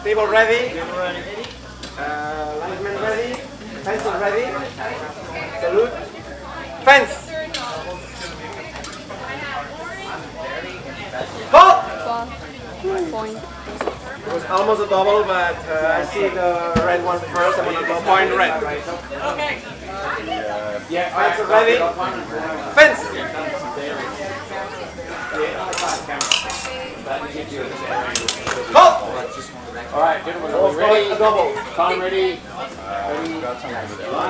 Table ready. Linesman ready. Pencil ready. Salute. Fence. Halt! Point. It was almost a double, but I see the red one first. I'm gonna go point red. Okay. Fence ready. Fence. Halt! Alright, gentlemen, are we ready? A double. Time ready?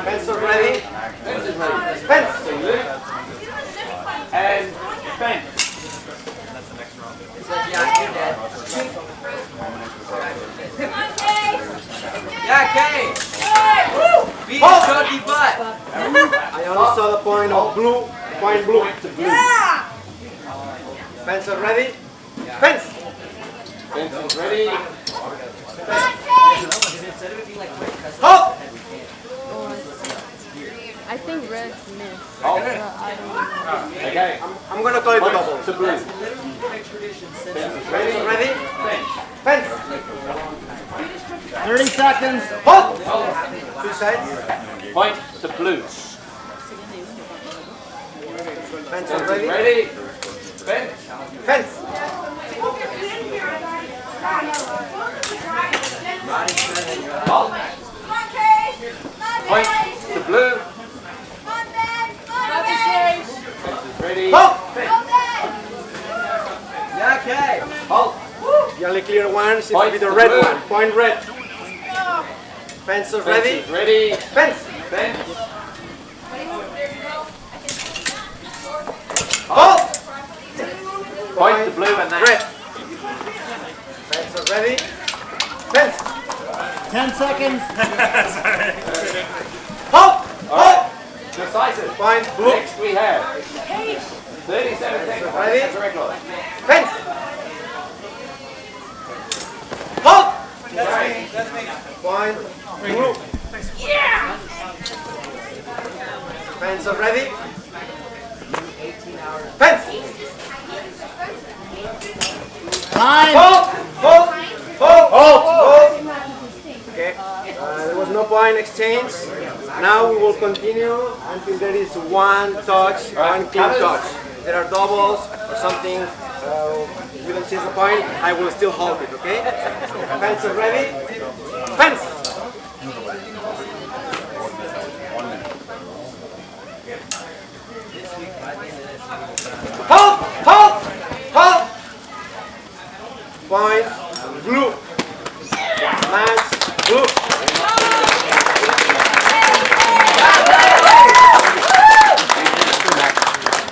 Pencil ready. Fence is ready. Fence. And fence. Yeah, Kenny! Beat his cookie butt! I only saw the point of blue. Point blue. Yeah! Fence ready. Fence. Fence is ready. Halt! I think red missed. Oh. But I don't know. Okay. I'm gonna call it a double. To blue. Ready? Ready? Fence. 30 seconds. Halt! Two sides. Point to blue. Fence ready. Ready? Fence. Fence. Halt. Point to blue. Fence is ready. Halt! Yeah, okay! Halt. The only clear one seems to Point be the to red blue. one. Point red. Fence Fence ready. is ready. Fence. Fence. Halt! Point to blue and that. Red. Fence ready. Fence. 10 seconds. Halt! Halt! Decisive. Point blue. Next we have 37 seconds. Ready? That's a record. Fence. Halt! Point blue. Yeah! Fence ready. Fence. Time. Halt! Halt! Halt! Halt! Halt! Okay. There was no point exchange. Now we will continue until there is one touch, one clean touch. If there are doubles or something, you don't seize the point, I will still hold it, okay? Fence ready? Fence! Halt! Halt! Halt! Point blue. Match.